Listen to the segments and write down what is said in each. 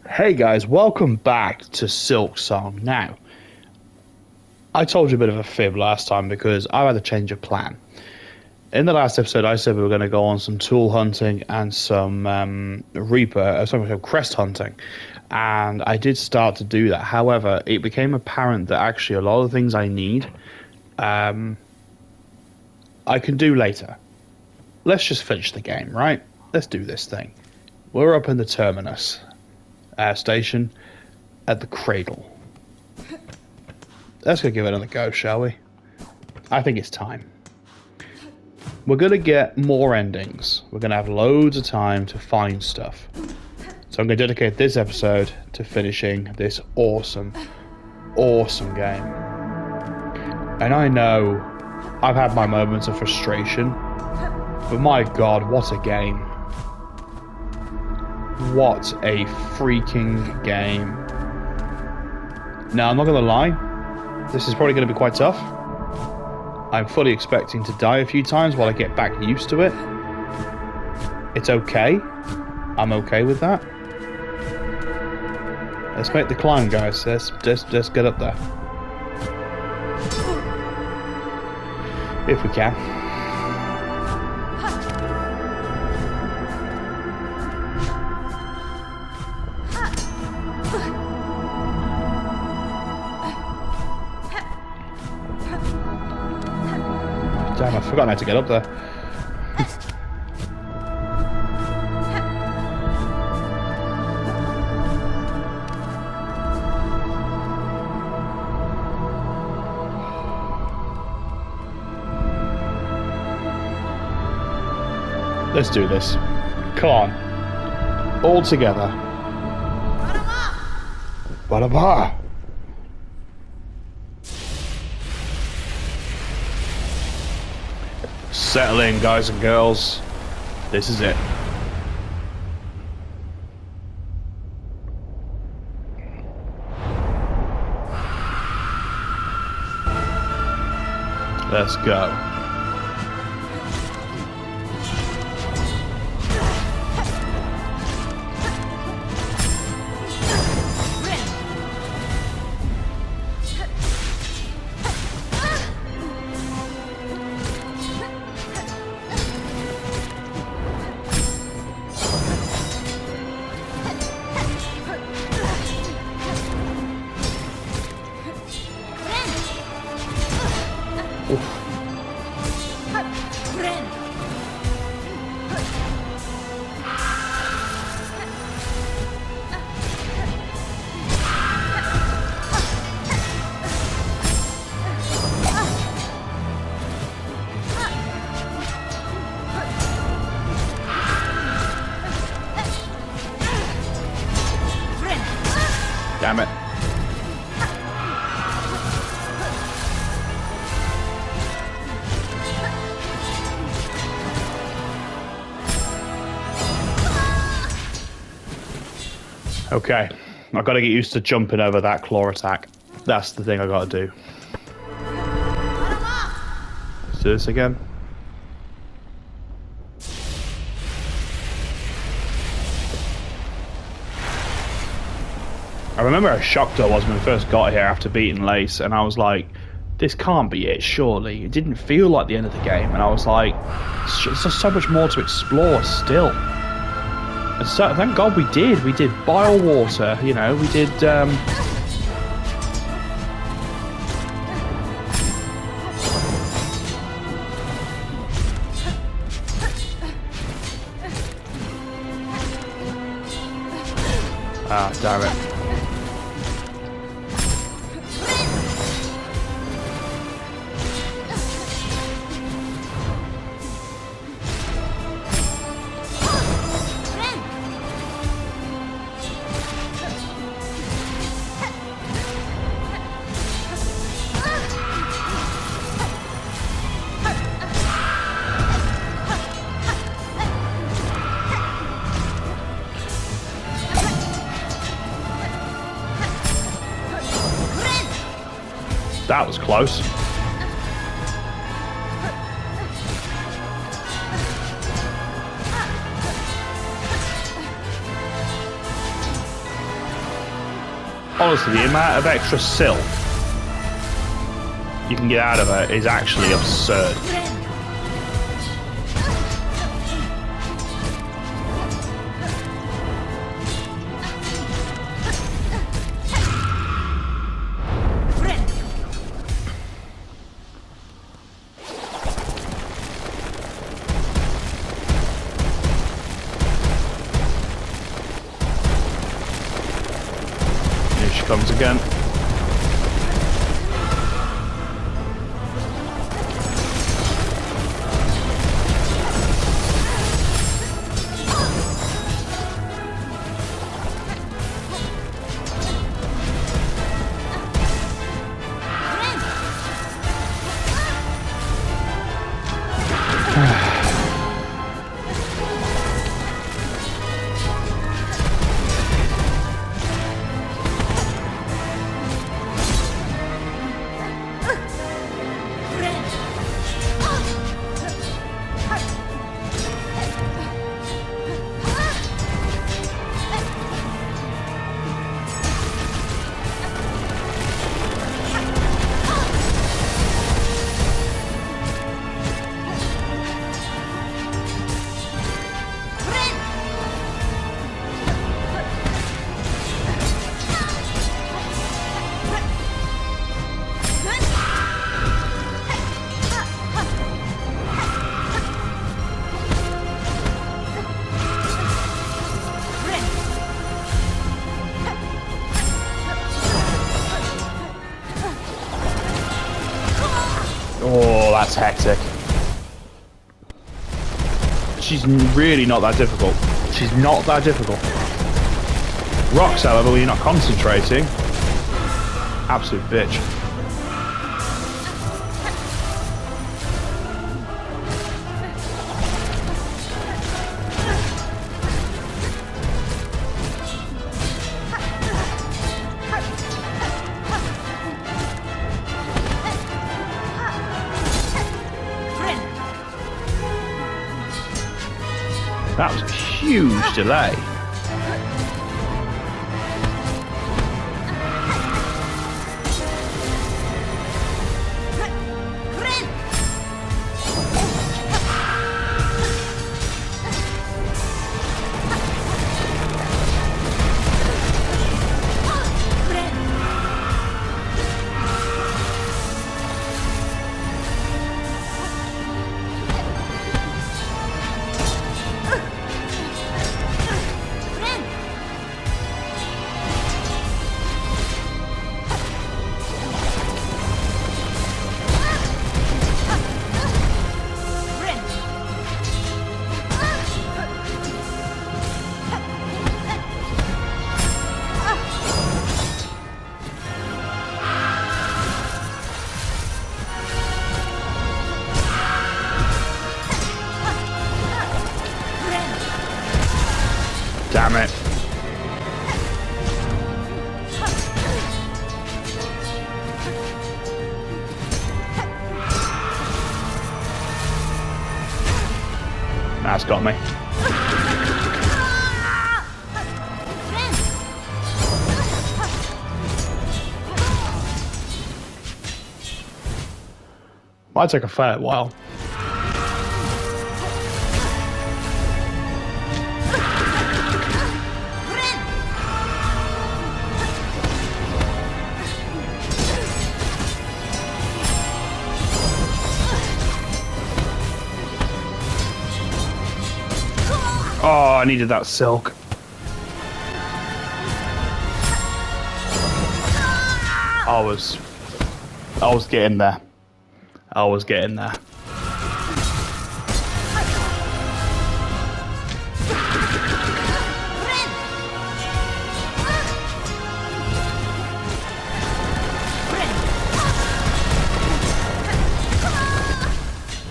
Hey guys, welcome back to Silksong. Now, I told you a bit of a fib last time because I had a change of plan. In the last episode, I said we were going to go on some tool hunting and some crest hunting, and I did start to do that. However, it became apparent that actually a lot of the things I need, I can do later. Let's just finish the game, right? Let's do this thing. We're up in the terminus station at the cradle. Let's go give it another go, shall we? I think it's time. We're going to get more endings. We're going to have loads of time to find stuff. So I'm going to dedicate this episode to finishing this awesome, awesome game. And I know I've had my moments of frustration, but my god, what a game. What a freaking game. Now, I'm not going to lie, this is probably going to be quite tough. I'm fully expecting to die a few times while I get back used to it. It's okay. I'm okay with that. Let's make the climb, guys. Let's get up there. If we can. Damn, I've forgotten how to get up there. Let's do this. Come on. All together. Ba-da-ba! Settle in, guys and girls. This is it. Let's go. Damn it. Okay, I've got to get used to jumping over that claw attack. That's the thing I got to do. Let's do this again. I remember how shocked I was when we first got here after beating Lace, and I was like, this can't be it, surely. It didn't feel like the end of the game, and I was like, there's just so much more to explore still. And so, thank God we did. We did bile water, you know, we did, Ah, damn it. That was close. Honestly, the amount of extra silk you can get out of it is actually absurd. Here she comes again. Oh, that's hectic. She's really not that difficult. She's not that difficult. Rocks, however, when you're not concentrating, absolute bitch. That was a huge delay. Damn it. That's got me. Might take a fair while. Oh, I needed that silk. I was getting there. I was getting there.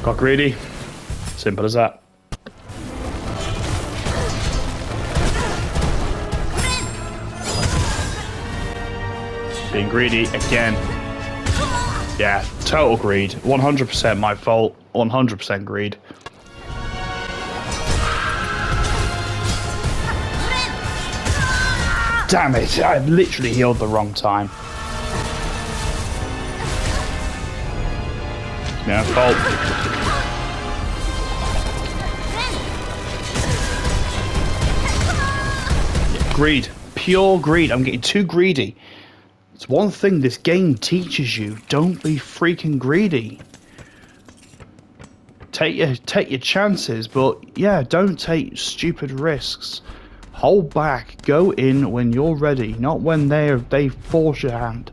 Got greedy. Simple as that. Being greedy again. Yeah, total greed. 100% my fault. 100% greed. Damn it, I literally healed the wrong time. Yeah, fault. Yeah, greed. Pure greed. I'm getting too greedy. It's one thing this game teaches you. Don't be freaking greedy. Take your chances, but yeah, don't take stupid risks. Hold back. Go in when you're ready, not when they force your hand.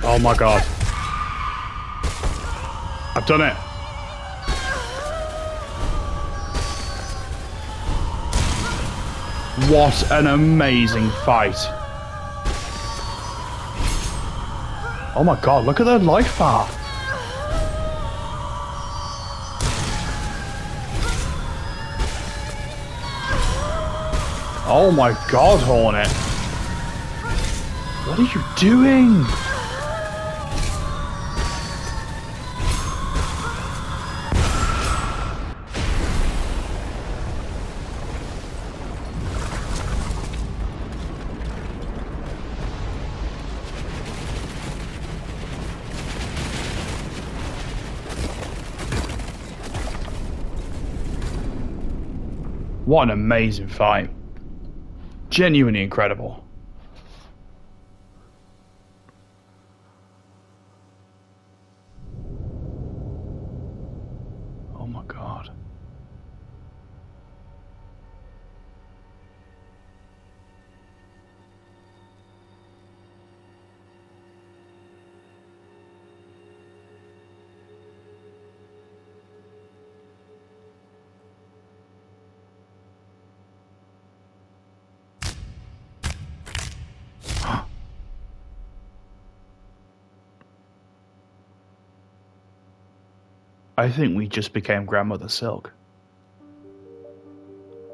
Oh my god. I've done it. What an amazing fight. Oh my god, look at the life bar. Oh my god, Hornet. What are you doing? What an amazing fight. Genuinely incredible. Oh my god. I think we just became Grandmother Silk.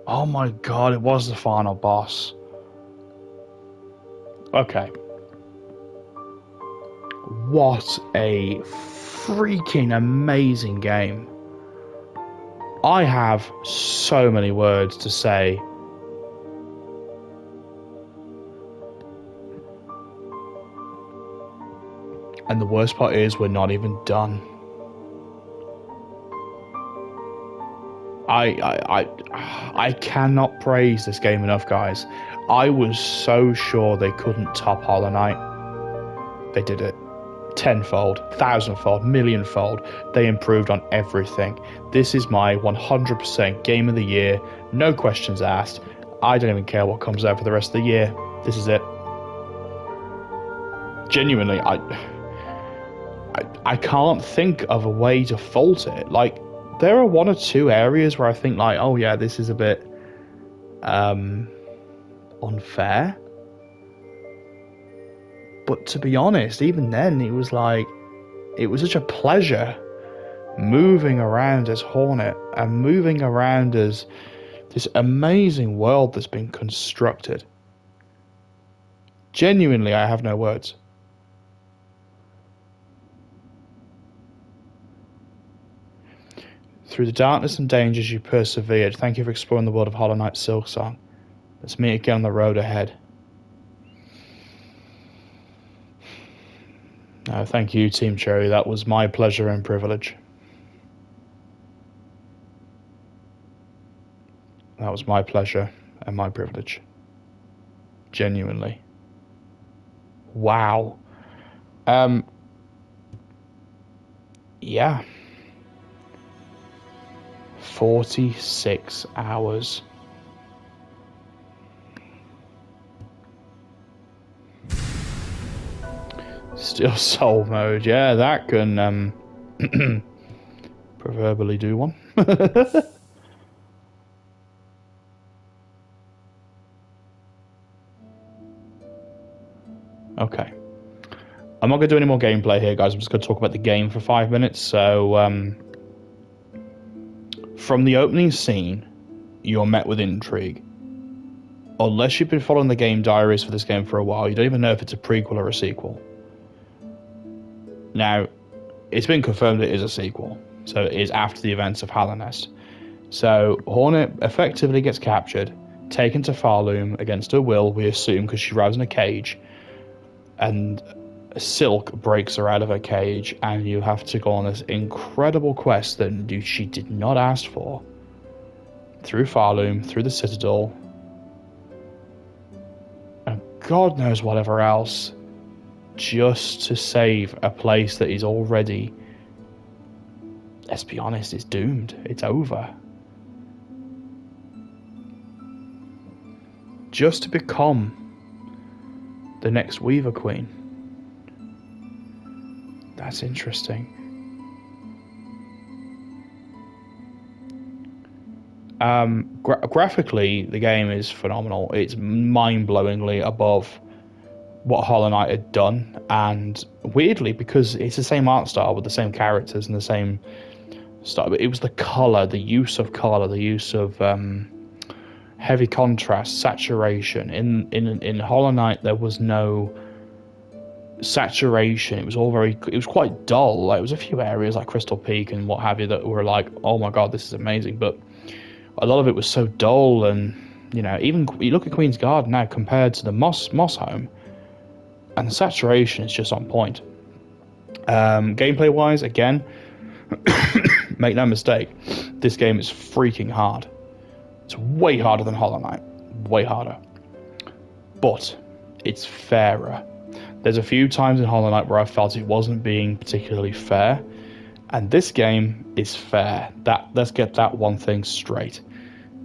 Oh my god, it was the final boss. Okay. What a freaking amazing game. I have so many words to say. And the worst part is we're not even done. I cannot praise this game enough, guys. I was so sure they couldn't top Hollow Knight. They did it. Tenfold, thousandfold, millionfold. They improved on everything. This is my 100% game of the year. No questions asked. I don't even care what comes out for the rest of the year. This is it. Genuinely, I can't think of a way to fault it. Like, there are one or two areas where I think, like, oh yeah, this is a bit unfair. But to be honest, even then, it was such a pleasure moving around as Hornet and moving around as this amazing world that's been constructed. Genuinely, I have no words. Through the darkness and dangers you persevered. Thank you for exploring the world of Hollow Knight Silksong. Let's meet again on the road ahead. No, thank you, Team Cherry. That was my pleasure and privilege. That was my pleasure and my privilege. Genuinely. Wow. Yeah. 46 hours. Still soul mode, yeah, that can proverbially do one. Okay. I'm not going to do any more gameplay here, guys. I'm just going to talk about the game for 5 minutes. So, from the opening scene, you're met with intrigue. Unless you've been following the game diaries for this game for a while, you don't even know if it's a prequel or a sequel. Now, it's been confirmed it is a sequel, so it is after the events of Hallownest. So, Hornet effectively gets captured, taken to Pharloom against her will, we assume, because she arrives in a cage, and Silk breaks her out of her cage, and you have to go on this incredible quest that she did not ask for, through Pharloom, through the Citadel, and God knows whatever else, just to save a place that is already, let's be honest, it's doomed. It's over. Just to become the next Weaver Queen. That's interesting. Graphically, the game is phenomenal. It's mind-blowingly above what Hollow Knight had done, and weirdly, because it's the same art style with the same characters and the same style, it was the color, the use of color, the use of heavy contrast, saturation. In Hollow Knight, there was no saturation. It was quite dull. Like, it was a few areas like Crystal Peak and what have you that were like, oh my god, this is amazing, but a lot of it was so dull. And even you look at Queen's Garden now compared to the Moss home, and the saturation is just on point. Gameplay wise, again, make no mistake, this game is freaking hard. It's way harder than Hollow Knight. Way harder. But it's fairer. There's a few times in Hollow Knight where I felt it wasn't being particularly fair. And this game is fair. Let's get that one thing straight.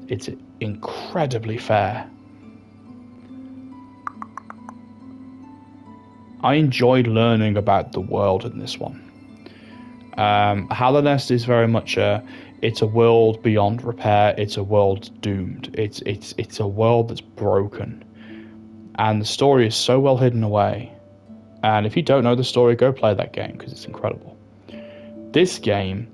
It's incredibly fair. I enjoyed learning about the world in this one. Hallownest is very much it's a world beyond repair. It's a world doomed. It's a world that's broken, and the story is so well hidden away. And if you don't know the story, go play that game because it's incredible. This game,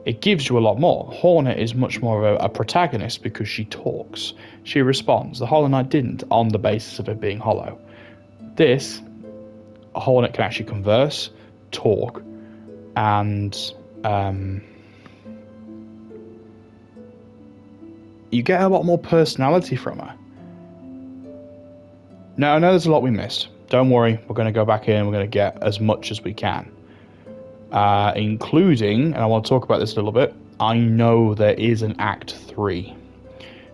it gives you a lot more. Hornet is much more of a protagonist because she talks, she responds. The Hollow Knight didn't, on the basis of it being hollow. This, Hornet can actually converse, talk, and you get a lot more personality from her. Now, I know there's a lot we missed. Don't worry, we're going to go back in, we're going to get as much as we can. Including, and I want to talk about this a little bit, I know there is an Act 3.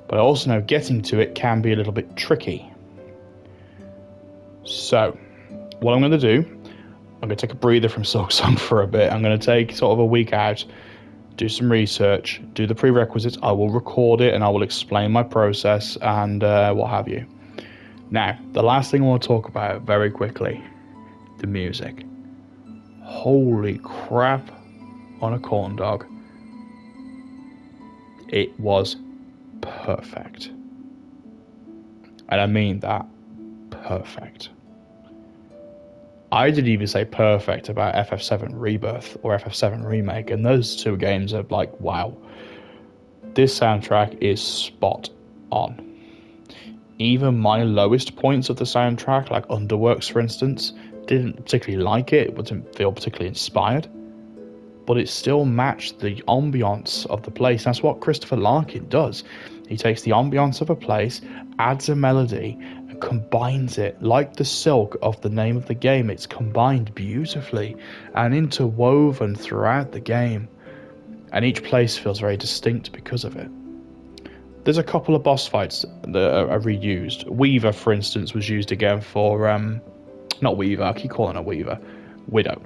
But I also know getting to it can be a little bit tricky. So, what I'm going to do, I'm going to take a breather from Silksong for a bit. I'm going to take sort of a week out, do some research, do the prerequisites. I will record it and I will explain my process and what have you. Now, the last thing I want to talk about very quickly, the music. Holy crap on a corn dog. It was perfect. And I mean that, perfect. I didn't even say perfect about FF7 Rebirth or FF7 Remake, and those two games are like, wow. This soundtrack is spot on. Even my lowest points of the soundtrack, like Underworks for instance, didn't particularly like it. It didn't feel particularly inspired, but it still matched the ambiance of the place. That's what Christopher Larkin does. He takes the ambiance of a place, adds a melody, and combines it like the silk of the name of the game. It's combined beautifully and interwoven throughout the game, and each place feels very distinct because of it. There's a couple of boss fights that are reused. Weaver, for instance, was used again for not Weaver, I keep calling her Weaver. Widow.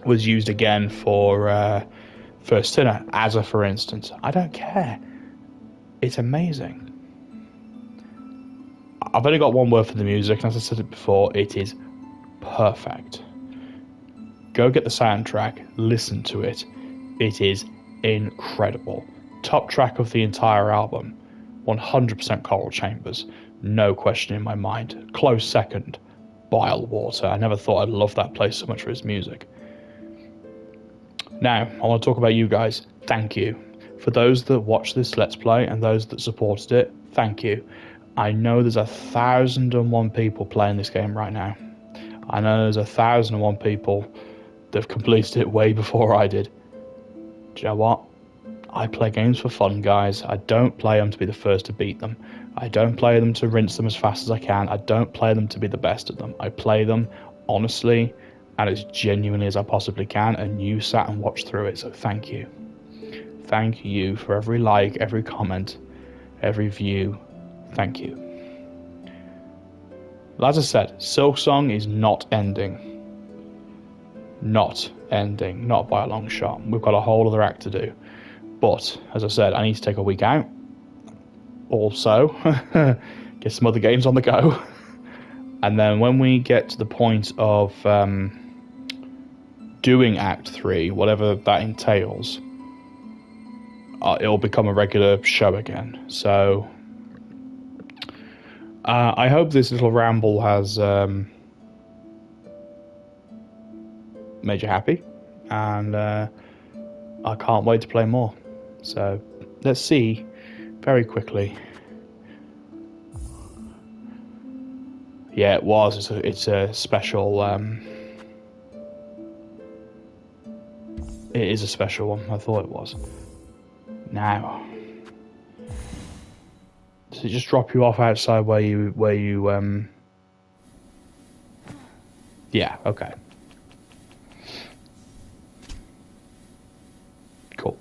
Was used again for First Sinner, as a for instance. I don't care. It's amazing. I've only got one word for the music, and as I said it before, it is perfect. Go get the soundtrack, listen to it. It is incredible. Top track of the entire album, 100% Coral Chambers. No question in my mind. Close second, Bilewater. I never thought I'd love that place so much for its music. Now, I want to talk about you guys. Thank you. For those that watched this Let's Play and those that supported it, thank you. I know there's 1,001 people playing this game right now. I know there's 1,001 people that have completed it way before I did. Do you know what? I play games for fun, guys. I don't play them to be the first to beat them. I don't play them to rinse them as fast as I can. I don't play them to be the best at them. I play them honestly and as genuinely as I possibly can, and you sat and watched through it, so thank you. Thank you for every like, every comment, every view. Thank you. As I said, Silksong is not ending. Not ending. Not by a long shot. We've got a whole other act to do. But, as I said, I need to take a week out. Also, get some other games on the go. And then when we get to the point of doing Act 3, whatever that entails, it'll become a regular show again. So, I hope this little ramble has made you happy. And I can't wait to play more. So, let's see very quickly. Yeah, it was. It's a special. It is a special one. I thought it was. Now, does it just drop you off outside where you? Yeah. Okay. Cool.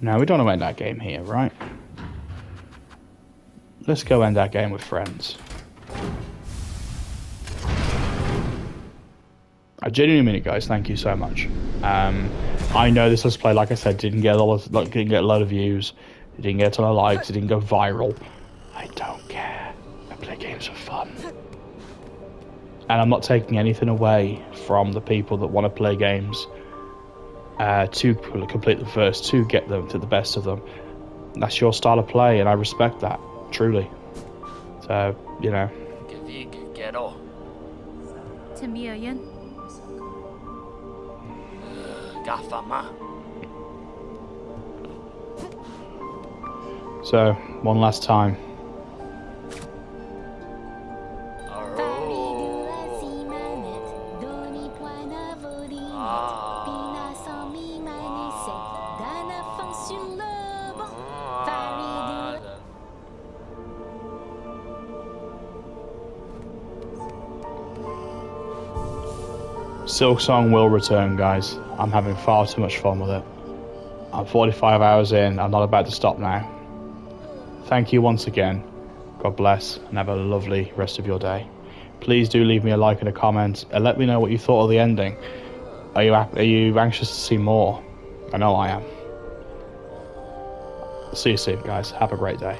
Now, we don't want to end our game here, right? Let's go end our game with friends. I genuinely mean it, guys. Thank you so much. I know this Let's Play, like I said, didn't get a lot of views. It didn't get a ton of likes. It didn't go viral. I don't care. I play games for fun. And I'm not taking anything away from the people that want to play games to complete the first, to get them to the best of them. That's your style of play, and I respect that, truly. So, you know. Til mere igen. So, one last time. Silksong will return, guys. I'm having far too much fun with it. I'm 45 hours in. I'm not about to stop now. Thank you once again. God bless, and have a lovely rest of your day. Please do leave me a like and a comment, and let me know what you thought of the ending. Are you anxious to see more? I know I am. See you soon, guys. Have a great day.